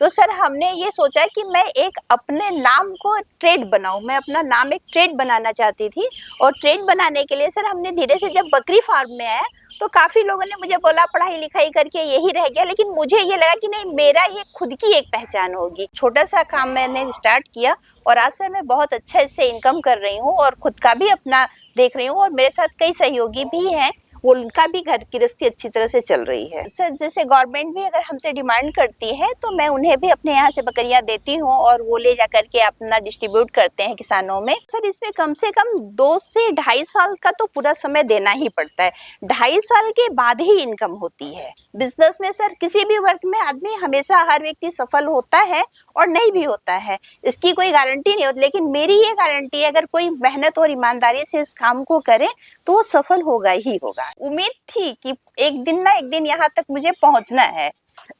तो सर हमने ये सोचा कि मैं एक अपने नाम को ट्रेड बनाऊं, मैं अपना नाम एक ट्रेड बनाना चाहती थी। और ट्रेड बनाने के लिए सर हमने धीरे से जब बकरी फार्म में आया तो काफी लोगों ने मुझे बोला पढ़ाई लिखाई करके यही रह गया, लेकिन मुझे ये लगा कि नहीं, मेरा ये खुद की एक पहचान होगी। छोटा सा काम मैंने स्टार्ट किया और आज सर मैं बहुत अच्छा इससे इनकम कर रही हूँ और खुद का भी अपना देख रही हूँ और मेरे साथ कई सहयोगी भी हैं, वो उनका भी घर गृहस्थी अच्छी तरह से चल रही है। सर जैसे गवर्नमेंट भी अगर हमसे डिमांड करती है तो मैं उन्हें भी अपने यहाँ से बकरियां देती हूँ और वो ले जा करके अपना डिस्ट्रीब्यूट करते हैं किसानों में। सर इसमें कम से कम 2 से ढाई साल का तो पूरा समय देना ही पड़ता है। 2.5 साल के बाद ही इनकम होती है। बिजनेस में सर किसी भी वर्ग में आदमी हमेशा हर व्यक्ति सफल होता है और नहीं भी होता है, इसकी कोई गारंटी नहीं होती, लेकिन मेरी ये गारंटी है अगर कोई मेहनत और ईमानदारी से इस काम को करे तो वो सफल होगा ही होगा। उम्मीद थी कि एक दिन ना एक दिन यहाँ तक मुझे पहुंचना है।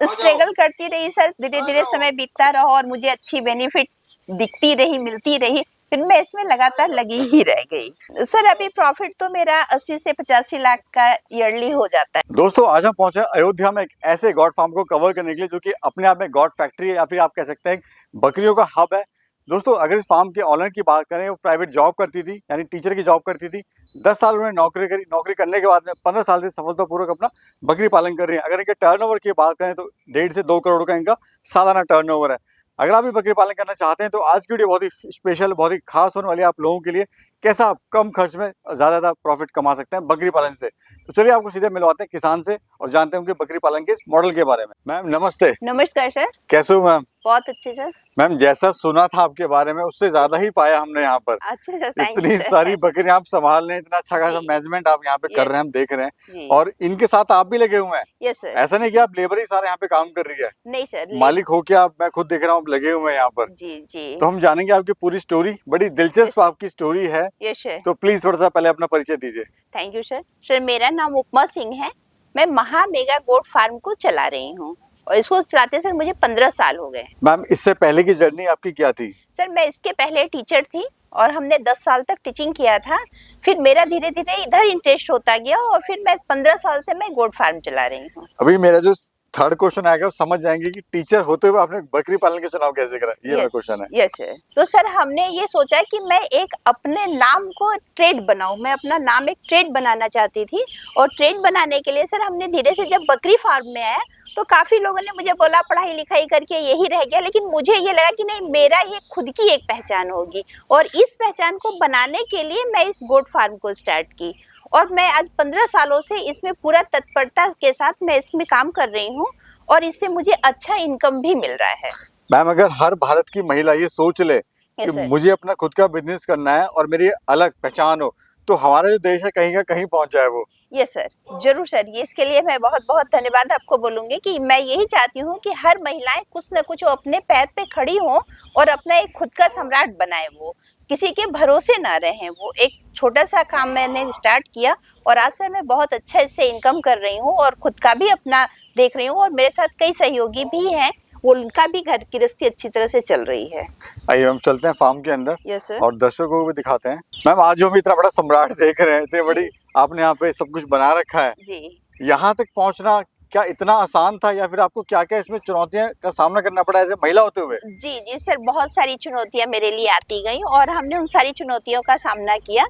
स्ट्रगल करती रही सर, धीरे धीरे समय बीतता रहा और मुझे अच्छी बेनिफिट दिखती रही, मिलती रही, फिर मैं इसमें लगातार लगी ही रह गई। सर अभी प्रॉफिट तो मेरा 80 से 85 लाख का ईयरली हो जाता है। दोस्तों आज हम पहुंचे अयोध्या में एक ऐसे गॉड फार्म को कवर करने के लिए जो कि अपने आप में गॉड फैक्ट्री है या फिर आप कह सकते हैं बकरियों का हब है। दोस्तों अगर इस फार्म के ऑनर की बात करें, वो प्राइवेट जॉब करती थी, यानी टीचर की जॉब करती थी। 10 साल उन्होंने नौकरी करी, नौकरी करने के बाद में 15 साल से सफलतापूर्वक अपना बकरी पालन कर रही है। अगर इनके टर्नओवर की बात करें तो 1.5 से 2 करोड़ का इनका सालाना टर्नओवर है। अगर आप भी बकरी पालन करना चाहते हैं तो आज की वीडियो बहुत ही स्पेशल, बहुत ही खास होने वाली है आप लोगों के लिए। कैसा आप कम खर्च में ज्यादा प्रॉफिट कमा सकते हैं बकरी पालन से। तो चलिए आपको सीधे मिलवाते हैं किसान से और जानते हैं उनके बकरी पालन के इस मॉडल के बारे में। मैम नमस्ते। नमस्कार सर। कैसे हो मैम? बहुत अच्छे सर। मैम जैसा सुना था आपके बारे में उससे ज्यादा ही पाया हमने यहाँ पर। अच्छा सर, इतनी सारी बकरियां आप संभाल रहे हैं, इतना अच्छा खासा मैनेजमेंट आप यहाँ पे कर रहे हैं, हम देख रहे हैं। और इनके साथ आप भी लगे हुए हैं। Yes sir. ऐसा नहीं कि आप लेबर ही सारे यहाँ पे काम कर रही है? नहीं सर, मालिक हो क्या आप? मैं खुद देख रहा हूँ लगे हुए हैं यहाँ पर। जी जी। तो हम जानेंगे आपकी पूरी स्टोरी, बड़ी दिलचस्प आपकी स्टोरी है। Yes sir. तो प्लीज थोड़ा सा पहले अपना परिचय दीजिए। Thank you sir. सर मेरा नाम उपमा सिंह है, मैं महा मेगा गोट फार्म को चला रही हूँ और इसको चलाते सर मुझे 15 साल हो गए। मैम इससे पहले की जर्नी आपकी क्या थी? सर मैं इसके पहले टीचर थी और हमने 10 साल तक टीचिंग किया था। फिर मेरा धीरे धीरे इधर इंटरेस्ट होता गया और फिर मैं 15 साल से मैं गोट फार्म चला रही हूँ। अभी मेरा जो थर्ड क्वेश्चन आएगा समझ जाएंगे कि टीचर होते हुए आपने बकरी पालन के चुनाव कैसे करा, ये मेरा क्वेश्चन है। Yes sir. तो सर हमने ये सोचा कि मैं एक अपने नाम को ट्रेड बनाऊं, मैं अपना नाम एक ट्रेड बनाना चाहती थी। और ट्रेड बनाने के लिए सर हमने धीरे से जब बकरी फार्म में आया तो काफी लोगों ने मुझे बोला पढ़ाई लिखाई करके यही रह गया, लेकिन मुझे ये लगा कि नहीं, मेरा ये खुद की एक पहचान होगी। और इस पहचान को बनाने के लिए मैं इस गोट फार्म को स्टार्ट की और मैं आज 15 सालों से इसमें पूरा तत्परता के साथ मैं इसमें काम कर रही हूँ और इससे मुझे अच्छा इनकम भी मिल रहा है। मैम अगर हर भारत की महिला ये सोच ले कि मुझे अपना खुद का बिजनेस करना है और मेरी अलग पहचान हो, तो हमारा जो देश है कहीं का कहीं पहुंच जाए वो। यस सर, जरूर सर। ये इसके लिए मैं बहुत बहुत धन्यवाद आपको बोलूंगी कि मैं यही चाहती हूँ कि हर महिलाएं कुछ न कुछ अपने पैर पे खड़ी हों और अपना एक खुद का सम्राट बनाए, वो किसी के भरोसे ना रहें। वो एक छोटा सा काम मैंने स्टार्ट किया और आज सर मैं बहुत अच्छा इससे इनकम कर रही हूँ और खुद का भी अपना देख रही हूँ और मेरे साथ कई सहयोगी भी हैं, वो उनका भी घर गृहस्थी अच्छी तरह से चल रही है। आइए हम चलते हैं फार्म के अंदर। Yes sir. और दर्शकों को भी दिखाते हैं। मैम आज जो हम इतना बड़ा सम्राट देख रहे हैं, इतनी बड़ी आपने यहाँ पे सब कुछ बना रखा है जी। यहाँ तक पहुँचना क्या इतना आसान था या फिर आपको क्या क्या इसमें चुनौतियां का सामना करना पड़ा ऐसे महिला होते हुए? जी जी सर, बहुत सारी चुनौतियां मेरे लिए आती गई और हमने उन सारी चुनौतियों का सामना किया।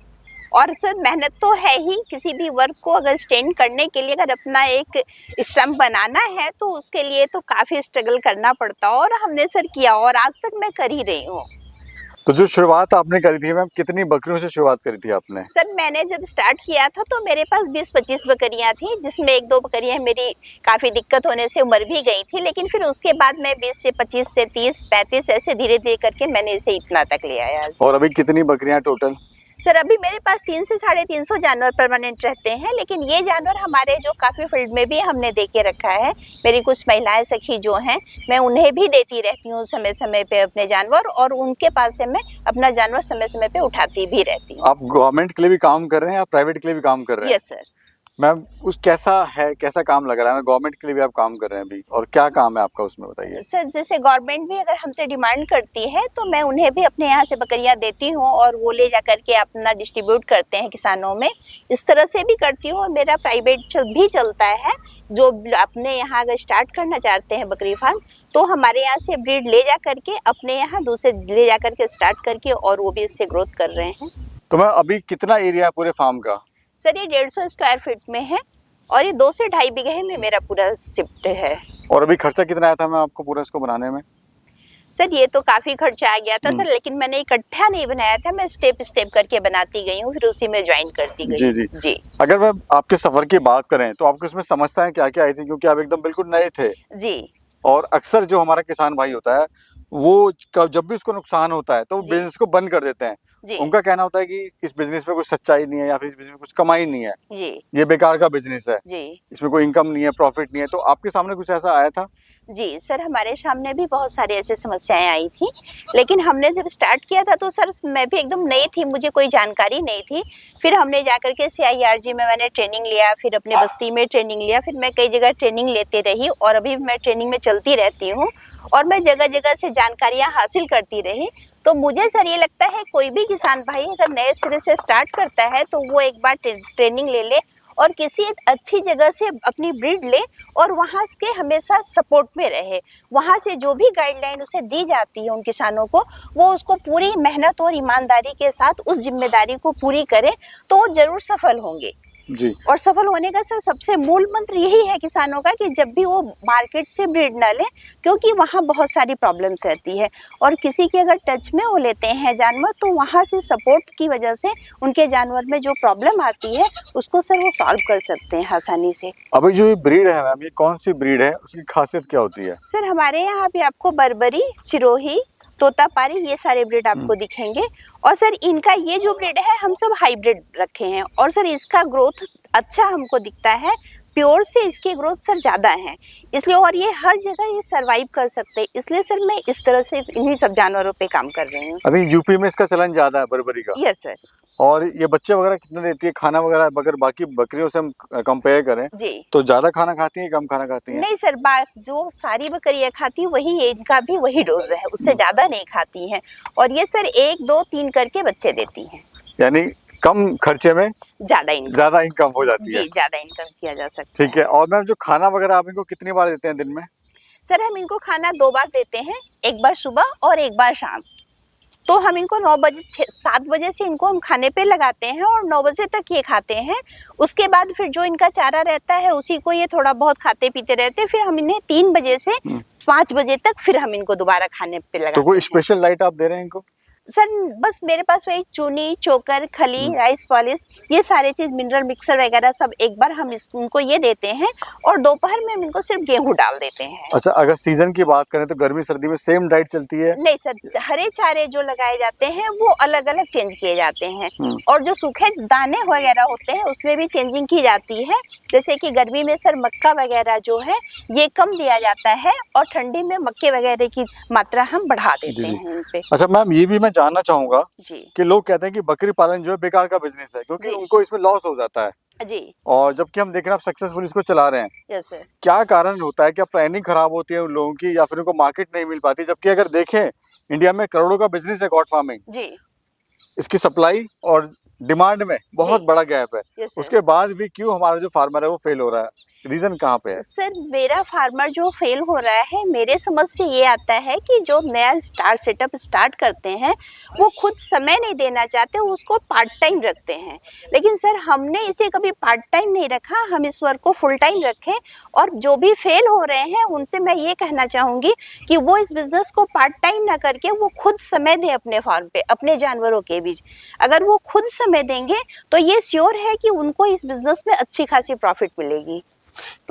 और सर मेहनत तो है ही, किसी भी वर्क को अगर स्टैंड करने के लिए अगर अपना एक स्तंभ बनाना है तो उसके लिए तो काफी स्ट्रगल करना पड़ता और हमने सर किया और आज तक मैं कर ही रही हूँ। तो जो शुरुआत आपने करी थी मैम, कितनी बकरियों से शुरुआत करी थी आपने? सर मैंने जब स्टार्ट किया था तो मेरे पास 20-25 बकरियां थी, जिसमें 1-2 बकरियां मेरी काफी दिक्कत होने से मर भी गई थी, लेकिन फिर उसके बाद मैं 20 से 25 से 30-35 ऐसे धीरे धीरे करके मैंने इसे इतना तक ले आया। और अभी कितनी बकरियां टोटल? सर अभी मेरे पास 300 से 350 जानवर परमानेंट रहते हैं, लेकिन ये जानवर हमारे जो काफी फील्ड में भी हमने दे के रखा है। मेरी कुछ महिलाएं सखी जो हैं, मैं उन्हें भी देती रहती हूँ समय समय पे अपने जानवर और उनके पास से मैं अपना जानवर समय समय पे उठाती भी रहती हूँ। आप गवर्नमेंट के लिए भी काम कर रहे हैं या प्राइवेट के लिए भी काम कर रहे हैं? Yes sir. मैम उस कैसा काम लग रहा है? गवर्नमेंट के लिए भी आप काम कर रहे हैं अभी, और क्या काम है आपका उसमें बताइए। सर जैसे गवर्नमेंट भी अगर हमसे डिमांड करती है तो मैं उन्हें भी अपने यहाँ से बकरियां देती हूँ और वो ले जा करके अपना डिस्ट्रीब्यूट करते हैं किसानों में, इस तरह से भी करती हूँ। मेरा प्राइवेट भी चलता है, जो अपने यहाँ अगर स्टार्ट करना चाहते हैं बकरी फार्म तो हमारे यहाँ से ब्रीड ले जा करके अपने यहाँ दूसरे ले जा करके स्टार्ट करके और वो भी इससे ग्रोथ कर रहे हैं। तो मैम अभी कितना एरिया है पूरे फार्म का? सर ये 150 स्क्वायर फीट में है और ये 2 से 2.5 बीघे में मेरा पूरा शिफ्ट है। और अभी खर्चा कितना आया था मैम आपको पूरा इसको बनाने में? सर ये तो काफी खर्चा आ गया था सर, लेकिन मैंने इकट्ठा नहीं बनाया था, मैं स्टेप स्टेप करके बनाती गई हूँ, फिर उसी में ज्वाइन करती गई। जी जी जी। अगर मैम आपके सफर की बात करें तो आपको इसमें समस्याएं क्या क्या आई थी, क्योंकि आप एकदम बिल्कुल नए थे? जी। और अक्सर जो हमारा किसान भाई होता है वो जब भी उसको नुकसान होता है तो वो बिजनेस को बंद कर देते हैं। जी। उनका कहना होता है कि इस बिजनेस में कुछ सच्चाई नहीं है या फिर इस बिजनेस में कुछ कमाई नहीं है, जी। ये बेकार का बिजनेस है, जी। इसमें कोई इनकम नहीं है, प्रॉफिट नहीं है। तो आपके सामने कुछ ऐसा आया था? जी सर, हमारे सामने भी बहुत सारी ऐसी समस्याएं आई थी, लेकिन हमने जब स्टार्ट किया था तो सर मैं भी एकदम नई थी, मुझे कोई जानकारी नहीं थी। फिर हमने जाकर के CIRG में मैंने ट्रेनिंग लिया, फिर अपने बस्ती में ट्रेनिंग लिया, फिर मैं कई जगह ट्रेनिंग लेते रही और अभी मैं ट्रेनिंग में चलती रहती हूँ और मैं जगह जगह से जानकारियाँ हासिल करती रही। तो मुझे सर ये लगता है कोई भी किसान भाई अगर नए सिरे से स्टार्ट करता है तो वो एक बार ट्रेनिंग ले ले और किसी एक अच्छी जगह से अपनी ब्रीड ले और वहाँ के हमेशा सपोर्ट में रहे। वहाँ से जो भी गाइडलाइन उसे दी जाती है उन किसानों को, वो उसको पूरी मेहनत और ईमानदारी के साथ उस जिम्मेदारी को पूरी करे तो वो जरूर सफल होंगे। जी। और सफल होने का सर सबसे मूल मंत्र यही है किसानों का कि जब भी वो मार्केट से ब्रीड ना ले, क्योंकि वहाँ बहुत सारी प्रॉब्लम्स रहती है और किसी के अगर टच में वो लेते हैं जानवर तो वहाँ से सपोर्ट की वजह से उनके जानवर में जो प्रॉब्लम आती है उसको सर वो सॉल्व कर सकते हैं आसानी से। अभी जो ये ब्रीड है मैम, ये कौन सी ब्रीड है, उसकी खासियत क्या होती है? सर हमारे यहाँ भी आपको बर्बरी, सिरोही, तोतापारी ये सारे ब्रीड आपको दिखेंगे और सर इनका ये जो ब्रीड है हम सब हाइब्रिड रखे हैं और सर इसका ग्रोथ अच्छा हमको दिखता है, प्योर से इसकी ग्रोथ सर ज़्यादा है इसलिए, और ये हर जगह ये सरवाइव कर सकते हैं, इसलिए सर मैं इस तरह से इन्हीं सब जानवरों पे काम कर रही हूँ। अभी यूपी में इसका चलन ज़्यादा है बर्बरी का? Yes sir. और ये बच्चे वगैरह कितने देती है, खाना वगैरह अगर बाकी बकरियों से हम कंपेयर करें जी तो ज्यादा खाना खाती है, कम खाना खाती है? नहीं सर, जो सारी बकरियां खाती है वही इनका भी वही डोज है, उससे ज्यादा नहीं खाती हैं और ये सर 1, 2, 3 करके बच्चे देती हैं, यानी कम खर्चे में ज्यादा इनकम हो जाती है। जी, ज्यादा इनकम किया जा सकता है। ठीक है। और मैम जो खाना वगैरह आप इनको कितनी बार देते हैं दिन में? सर हम इनको खाना 2 बार देते हैं, एक बार सुबह और एक बार शाम। तो हम इनको 9 बजे 7 बजे से इनको हम खाने पे लगाते हैं और 9 बजे तक ये खाते हैं। उसके बाद फिर जो इनका चारा रहता है उसी को ये थोड़ा बहुत खाते पीते रहते हैं। फिर हम इन्हें 3 बजे से 5 बजे तक फिर हम इनको दोबारा खाने पे लगाते हैं। तो कोई स्पेशल लाइट आप दे रहे हैं इनको? सर बस मेरे पास वही चूनी, चोकर, खली, राइस पॉलिश, ये सारे चीज, मिनरल मिक्सर वगैरह सब एक बार हम उनको ये देते हैं और दोपहर में हम इनको सिर्फ गेहूं डाल देते हैं। अच्छा, अगर सीजन की बात करें तो गर्मी सर्दी में सेम डाइट चलती है? नहीं सर, हरे चारे जो लगाए जाते हैं वो अलग अलग चेंज किए जाते हैं और जो सूखे दाने वगैरह होते हैं उसमें भी चेंजिंग की जाती है। जैसे कि गर्मी में सर मक्का वगैरह जो है ये कम दिया जाता है और ठंडी में मक्के वगैरह की मात्रा हम बढ़ा देते हैं इन पे। अच्छा मैम, ये भी मैं जानना चाहूंगा जी कि लोग कहते हैं कि बकरी पालन जो है बेकार का बिजनेस है, क्योंकि उनको इसमें लॉस हो जाता है जी, और जबकि हम देख रहे हैं आप सक्सेसफुल इसको चला रहे हैं। Yes sir. क्या कारण होता है? क्या प्लानिंग खराब होती है उन लोगों की या फिर उनको मार्केट नहीं मिल पाती? जबकि अगर देखें इंडिया में करोड़ों का बिजनेस है गॉट फार्मिंग जी, इसकी सप्लाई और डिमांड में बहुत बड़ा गैप है, उसके बाद भी क्यों हमारा जो फार्मर है वो फेल हो रहा है? रीजन कहाँ पे है? सर मेरा फार्मर जो फेल हो रहा है, मेरे समझ से ये आता है कि जो नया सेटअप स्टार्ट करते हैं वो खुद समय नहीं देना चाहते, उसको पार्ट टाइम रखते हैं। लेकिन सर हमने इसे कभी पार्ट टाइम नहीं रखा, हम इस वर्क को फुल टाइम रखें और जो भी फेल हो रहे हैं उनसे मैं ये कहना चाहूँगी कि वो इस बिजनेस को पार्ट टाइम ना करके वो खुद समय दें अपने फार्म पे, अपने जानवरों के बीच। अगर वो खुद समय देंगे तो ये श्योर है कि उनको इस बिजनेस में अच्छी खासी प्रॉफिट मिलेगी।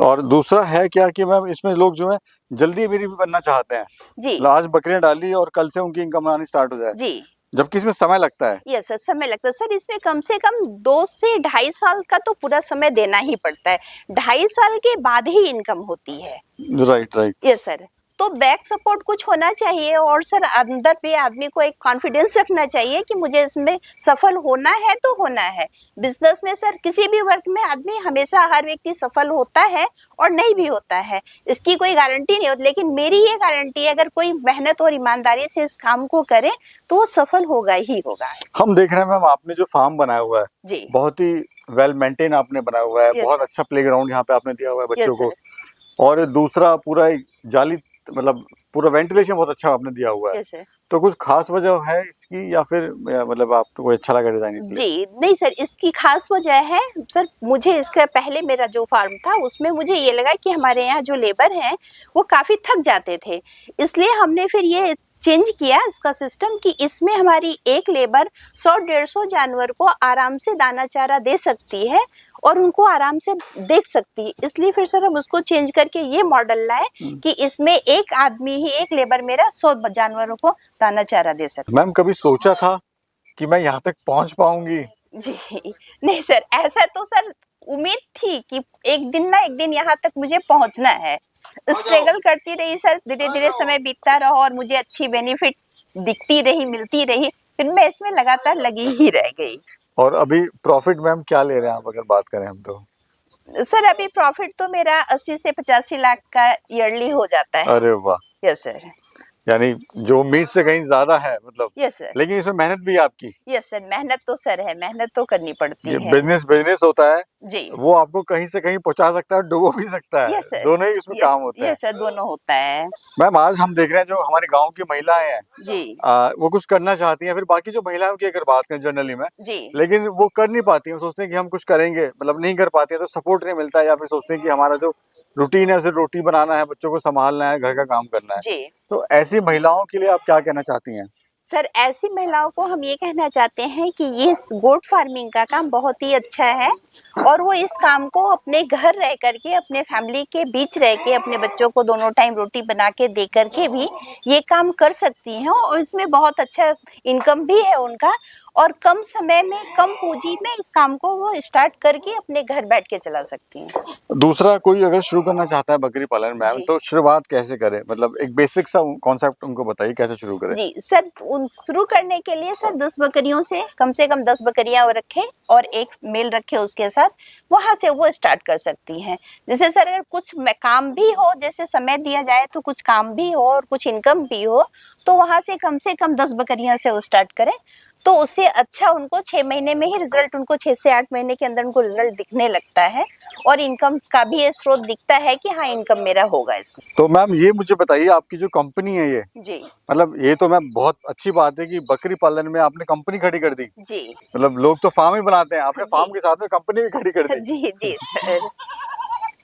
और दूसरा है क्या कि मैम इसमें लोग जो है जल्दी अमीर भी बनना चाहते हैं जी, आज बकरियां डाली और कल से उनकी इनकम आनी स्टार्ट हो जाए जी, जबकि इसमें समय लगता है। यस सर, समय लगता है सर, इसमें कम से कम 2 से 2.5 साल का तो पूरा समय देना ही पड़ता है। 2.5 साल के बाद ही इनकम होती है। Right right. यस सर, तो बैक सपोर्ट कुछ होना चाहिए और सर अंदर भी आदमी को एक कॉन्फिडेंस रखना चाहिए कि मुझे इसमें सफल होना है तो होना है। बिजनेस में सर किसी भी वर्क में आदमी हमेशा हर व्यक्ति सफल होता है और नहीं भी होता है, इसकी कोई गारंटी नहीं होती, लेकिन मेरी ये गारंटी है अगर कोई मेहनत और ईमानदारी से इस काम को करे तो वो सफल होगा ही होगा। हम देख रहे हैं मैम आपने जो फार्म बनाया हुआ है जी, बहुत ही वेल मेंटेन आपने बनाया हुआ है। Yes, बहुत अच्छा प्ले ग्राउंड यहाँ पे आपने दिया हुआ है बच्चों Yes, को। और दूसरा पूरा एक जाली मतलब पूरा वेंटिलेशन बहुत अच्छा आपने दिया हुआ है। Yes sir. तो कुछ खास वजह है इसकी, या फिर मतलब आपको अच्छा लगा डिजाइन इसलिए? जी, नहीं सर, इसकी खास वजह है सर, मुझे इसका पहले मेरा जो फार्म था उसमें मुझे ये लगा कि हमारे यहाँ जो लेबर हैं वो काफ़ी थक जाते थे, इसलिए हमने फिर ये चेंज किया इसका सिस्टम कि इसमें हमारी एक लेबर 100-150 जानवर को आराम से दाना चारा दे सकती है और उनको आराम से देख सकती है। इसलिए फिर सर हम उसको चेंज करके ये मॉडल लाए कि इसमें एक आदमी ही, एक लेबर मेरा 100 जानवरों को दाना चारा दे सकता है। मैम कभी सोचा था कि मैं यहाँ तक पहुँच पाऊंगी? जी नहीं सर, ऐसा तो सर उम्मीद थी कि एक दिन ना एक दिन यहाँ तक मुझे पहुँचना है। स्ट्रगल करती रही सर, धीरे धीरे समय बीतता रहा और मुझे अच्छी बेनिफिट दिखती रही, मिलती रही, फिर मैं इसमें लगातार लगी ही रह गई। और अभी प्रॉफिट मैम क्या ले रहे हैं आप, अगर बात करें हम तो? सर अभी प्रॉफिट तो मेरा 80 से 85 लाख का ईयरली हो जाता है। अरे वाह, यस सर। यानी जो उम्मीद से कहीं ज्यादा है मतलब। Yes sir. लेकिन इसमें मेहनत भी है आपकी। यस सर, मेहनत तो सर है, मेहनत तो करनी पड़ती ये है। बिजनेस होता है जी, वो आपको कहीं से कहीं पहुंचा सकता है, डुबो भी सकता है। Yes sir. दोनों ही उसमें काम होता है। यस सर, दोनों होता है। मैम आज हम देख रहे हैं जो हमारे गांव की महिलाएं हैं, जी वो कुछ करना चाहती हैं, फिर बाकी जो महिलाओं की अगर बात करें जनरली में, जी लेकिन वो कर नहीं पाती हैं, सोचते हैं कि हम कुछ करेंगे, मतलब नहीं कर पाती हैं, तो सपोर्ट नहीं मिलता है, या फिर सोचते हैं कि हमारा जो रूटीन है सिर्फ रोटी बनाना है, बच्चों को संभालना है, घर का काम करना है। जी तो ऐसी महिलाओं के लिए आप क्या कहना चाहती हैं? सर, ऐसी महिलाओं को हम ये कहना चाहते हैं कि ये गोट फार्मिंग का काम बहुत ही अच्छा है और वो इस काम को अपने घर रह करके, अपने फैमिली के बीच रह के, अपने बच्चों को दोनों टाइम रोटी बना के दे करके भी ये काम कर सकती हैं और इसमें बहुत अच्छा इनकम भी है उनका और कम समय में, कम पूंजी में इस काम को वो स्टार्ट करके अपने घर बैठ के चला सकती हैं। दूसरा कोई अगर शुरू करना चाहता है बकरी पालन मैम, जी। तो शुरुआत कैसे करे, मतलब एक बेसिक सा कॉन्सेप्ट उनको बताइए कैसे शुरू करें? जी सर, शुरू करने के लिए सर 10 बकरियों से कम 10 बकरियां रखें और एक मेल रखे उसके साथ, वहां से वो स्टार्ट कर सकती हैं। जैसे सर अगर कुछ काम भी हो, जैसे समय दिया जाए तो कुछ काम भी हो और कुछ इनकम भी हो, तो वहां से कम 10 बकरियां से वो स्टार्ट करें, तो उससे अच्छा उनको 6 महीने में ही रिजल्ट, उनको 6 से 8 महीने के अंदर उनको रिजल्ट दिखने लगता है और इनकम का भी ये स्रोत दिखता है कि हाँ इनकम मेरा होगा इसमें। तो मैम ये मुझे बताइए, आपकी जो कंपनी है ये, जी मतलब ये तो मैम बहुत अच्छी बात है कि बकरी पालन में आपने कंपनी खड़ी कर दी। जी मतलब लोग तो फार्म ही बनाते हैं, आपने जी। फार्म के साथ में कंपनी भी खड़ी कर दी। जी जी सर।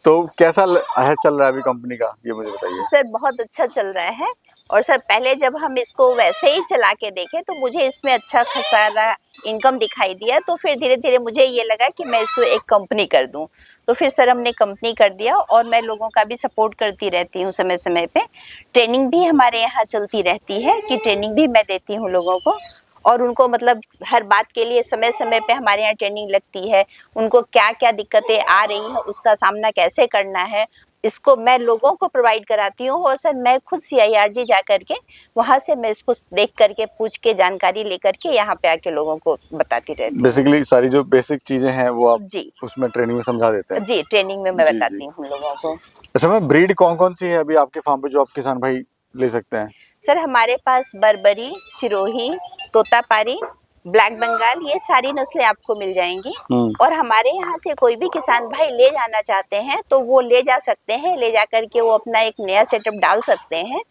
तो कैसा है चल रहा है अभी कंपनी का, ये मुझे बताइए। सर बहुत अच्छा चल रहा है और सर पहले जब हम इसको वैसे ही चला के देखे तो मुझे इसमें अच्छा खासा इनकम दिखाई दिया, तो फिर धीरे धीरे मुझे ये लगा कि मैं इसको एक कंपनी कर दूं, तो फिर सर हमने कंपनी कर दिया और मैं लोगों का भी सपोर्ट करती रहती हूँ समय समय पे। ट्रेनिंग भी हमारे यहाँ चलती रहती है कि ट्रेनिंग भी मैं देती हूँ लोगों को और उनको मतलब हर बात के लिए समय समय पे हमारे यहाँ ट्रेनिंग लगती है, उनको क्या क्या दिक्कतें आ रही हैं उसका सामना कैसे करना है, इसको मैं लोगों को प्रोवाइड कराती हूँ और सर मैं खुद CIRG जा करके वहाँ से मैं इसको देख करके, पूछ के, जानकारी लेकर के यहाँ पे आके लोगों को बताती रहती हूँ। बेसिकली सारी जो बेसिक चीजें हैं वो आप जी उसमें ट्रेनिंग में समझा देते हैं? जी, ट्रेनिंग में मैं जी, बताती जी। हूँ लोगों को। अच्छा मैम, ब्रीड कौन कौन सी है अभी आपके फार्म पे जो आप किसान भाई ले सकते हैं? सर हमारे पास बर्बरी, सिरोही, तोतापारी, ब्लैक बंगाल, ये सारी नस्लें आपको मिल जाएंगी और हमारे यहाँ से कोई भी किसान भाई ले जाना चाहते हैं तो वो ले जा सकते हैं, ले जा करके वो अपना एक नया सेटअप डाल सकते हैं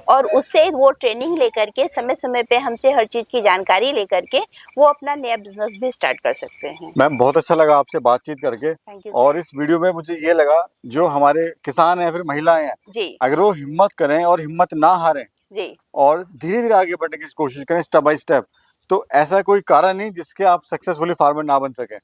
और उससे वो ट्रेनिंग लेकर के समय समय पे हमसे हर चीज की जानकारी लेकर के वो अपना नया बिजनेस भी स्टार्ट कर सकते हैं। मैम बहुत अच्छा लगा आपसे बातचीत करके, थैंक यू और इस वीडियो में मुझे ये लगा जो हमारे किसान हैं फिर महिलाएं हैं, जी अगर वो हिम्मत करें और हिम्मत ना हारें जी और धीरे धीरे आगे बढ़ने की कोशिश करें स्टेप बाय स्टेप, तो ऐसा कोई कारण नहीं जिसके आप सक्सेसफुली फार्मर ना बन सके।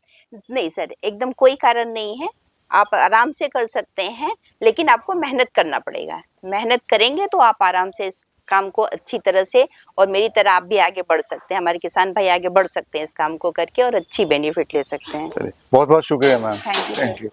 नहीं सर, एकदम कोई कारण नहीं है, आप आराम से कर सकते हैं, लेकिन आपको मेहनत करना पड़ेगा। मेहनत करेंगे तो आप आराम से इस काम को अच्छी तरह से और मेरी तरह आप भी आगे बढ़ सकते हैं, हमारे किसान भाई आगे बढ़ सकते हैं इस काम को करके और अच्छी बेनिफिट ले सकते हैं। चलिए बहुत बहुत शुक्रिया ma'am. Thank you. Thank you.